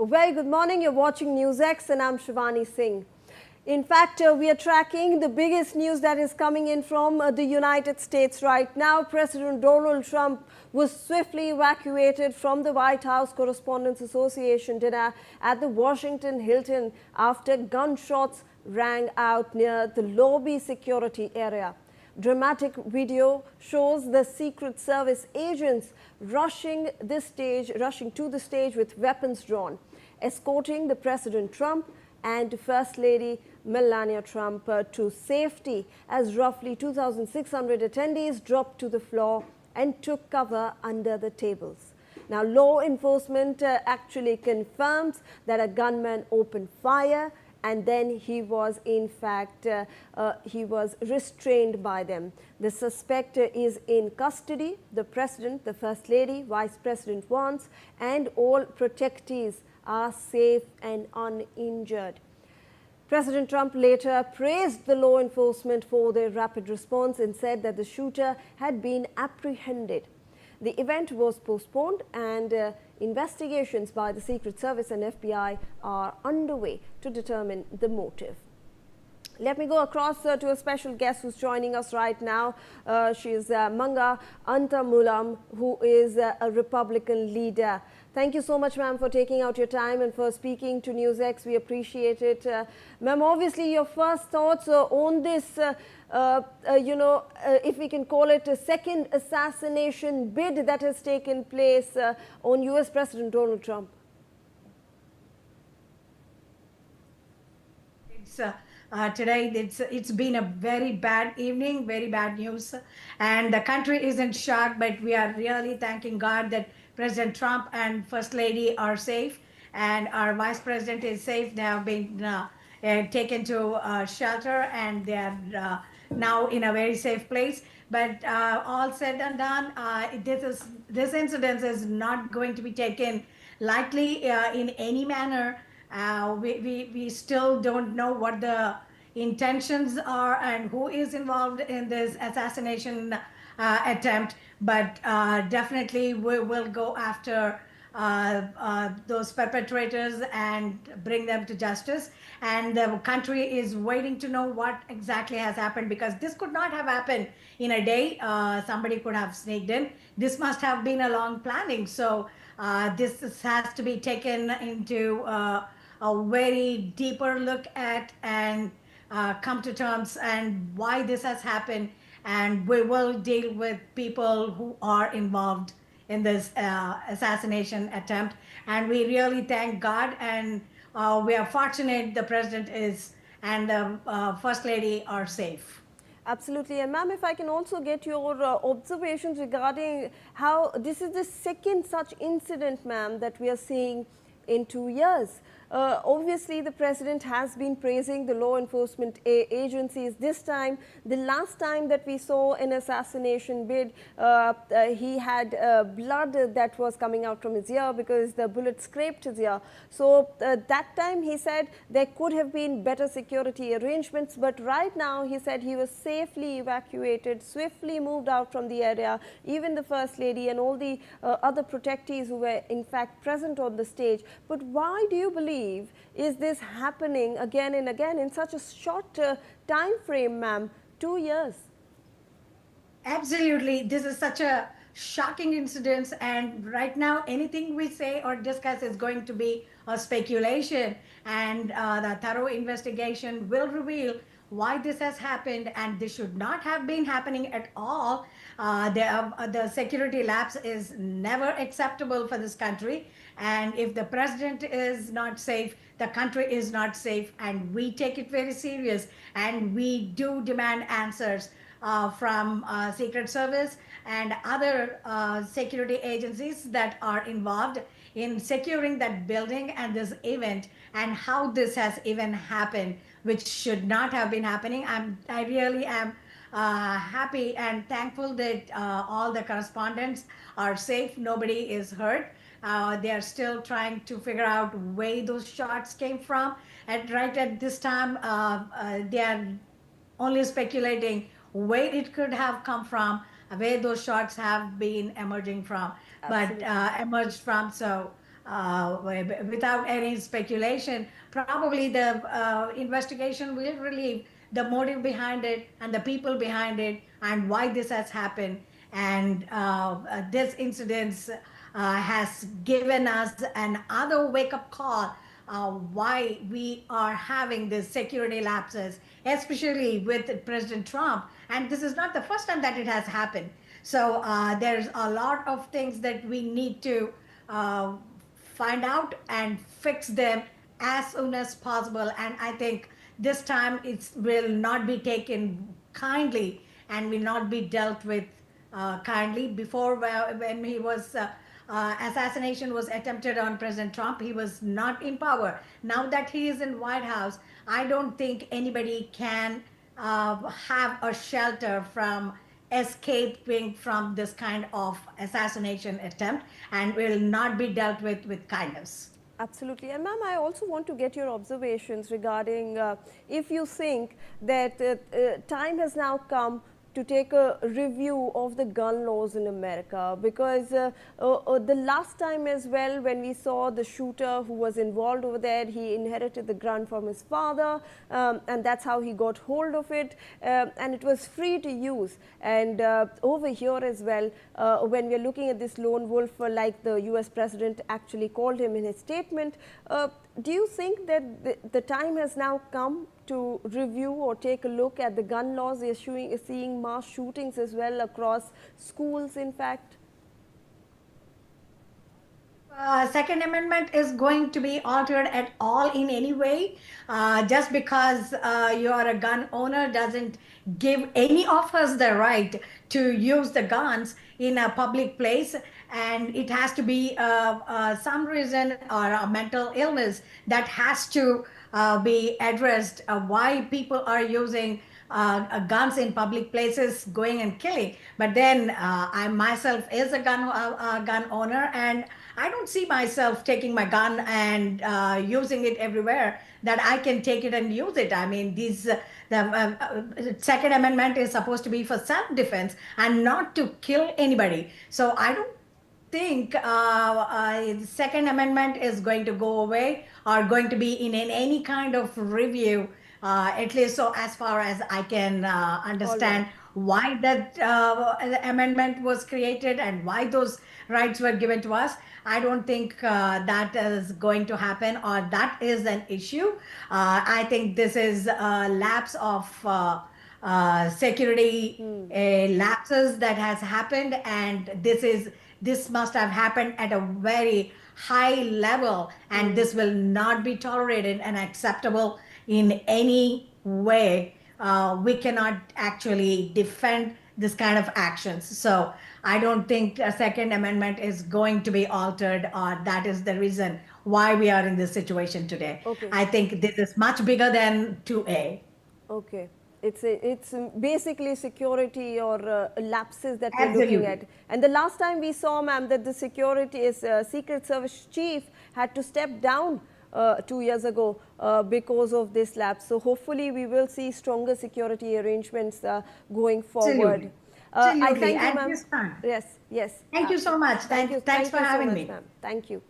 Very good morning. You're watching NewsX and I'm Shivani Singh. In fact, we are tracking the biggest news that is coming in from the United States right now. President Donald Trump was swiftly evacuated from the White House Correspondents Association dinner at the Washington Hilton after gunshots rang out near the lobby security area. Dramatic video shows the Secret Service agents rushing to the stage with weapons drawn, escorting the President Trump and First Lady Melania Trump to safety as roughly 2,600 attendees dropped to the floor and took cover under the tables. Now, law enforcement actually confirms that a gunman opened fire, and then he was in fact restrained by them. The suspect is in custody. The President, the First Lady, Vice President Vance and all protectees are safe and uninjured. President Trump later praised the law enforcement for their rapid response and said that the shooter had been apprehended. The event was postponed and investigations by the Secret Service and FBI are underway to determine the motive. Let me go across to a special guest who's joining us right now. She is Manga Antamulam, who is a Republican leader. Thank you so much, ma'am, for taking out your time and for speaking to NewsX. We appreciate it. Ma'am, obviously, your first thoughts on this, if we can call it a second assassination bid that has taken place on US President Donald Trump. Today it's been a very bad evening, very bad news, and the country is in shock, but we are really thanking God that President Trump and First Lady are safe and our Vice President is safe. They have been taken to shelter and they are now in a very safe place. But all said and done, this incident is not going to be taken lightly in any manner. We still don't know what the intentions are and who is involved in this assassination attempt, but definitely we will go after those perpetrators and bring them to justice. And the country is waiting to know what exactly has happened, because this could not have happened in a day. Somebody could have sneaked in. This must have been a long planning. So this has to be taken into a very deeper look at and come to terms and why this has happened. And we will deal with people who are involved in this assassination attempt. And we really thank God, and we are fortunate the President is and the First Lady are safe. Absolutely. And ma'am, if I can also get your observations regarding how this is the second such incident, ma'am, that we are seeing in 2 years. Obviously, the President has been praising the law enforcement agencies. This time, the last time that we saw an assassination bid, he had blood that was coming out from his ear because the bullet scraped his ear. So that time he said there could have been better security arrangements, but right now he said he was safely evacuated, swiftly moved out from the area. Even the First Lady and all the other protectees who were in fact present on the stage. But why do you believe is this happening again and again in such a short time frame, ma'am? 2 years. Absolutely. This is such a shocking incident, and right now anything we say or discuss is going to be a speculation, and the thorough investigation will reveal why this has happened, and this should not have been happening at all. The security lapse is never acceptable for this country, and if the President is not safe, the country is not safe, and we take it very serious, and we do demand answers from Secret Service and other security agencies that are involved in securing that building and this event, and how this has even happened, which should not have been happening. I really am happy and thankful that all the correspondents are safe. Nobody is hurt. They are still trying to figure out where those shots came from. And right at this time, they are only speculating where it could have come from, where those shots have been emerging from. Absolutely. But emerged from. So without any speculation, probably the investigation will reveal the motive behind it and the people behind it and why this has happened. And this incident has given us another wake-up call why we are having these security lapses, especially with President Trump. And this is not the first time that it has happened. So there's a lot of things that we need to uh, find out and fix them as soon as possible. And I think this time it will not be taken kindly and will not be dealt with kindly. Before, when he was assassination was attempted on President Trump, he was not in power. Now that he is in White House, I don't think anybody can have a shelter from escaping from this kind of assassination attempt, and will not be dealt with kindness. Absolutely. And ma'am, I also want to get your observations regarding if you think that time has now come to take a review of the gun laws in America, because the last time as well, when we saw the shooter who was involved over there, he inherited the gun from his father, and that's how he got hold of it, and it was free to use. And over here as well, when we're looking at this lone wolf, like the US president actually called him in his statement, do you think that the time has now come to review or take a look at the gun laws? We are seeing mass shootings as well across schools, in fact. Second Amendment is going to be altered at all in any way. Just because you are a gun owner doesn't give any of us the right to use the guns in a public place. And it has to be some reason or a mental illness that has to be addressed, why people are using guns in public places, going and killing. But then I myself is a gun owner, and I don't see myself taking my gun and using it everywhere that I can take it and use it. I mean, the Second Amendment is supposed to be for self-defense and not to kill anybody. So I don't think the Second Amendment is going to go away or going to be in any kind of review, at least so as far as I can understand why that amendment was created and why those rights were given to us. I don't think that is going to happen, or that is an issue. I think this is a lapse of security lapses that has happened, and this must have happened at a very high level, and this will not be tolerated and acceptable in any way. We cannot actually defend this kind of actions. So I don't think a Second Amendment is going to be altered, or that is the reason why we are in this situation today. Okay. I think this is much bigger than 2A. Okay. It's basically security or lapses that we're looking at. And the last time we saw, ma'am, that the Secret Service chief had to step down 2 years ago because of this lapse. So hopefully we will see stronger security arrangements going forward. Absolutely. I thank you, ma'am. Yes, yes. Thank you so much. Thanks for having me. Thank you.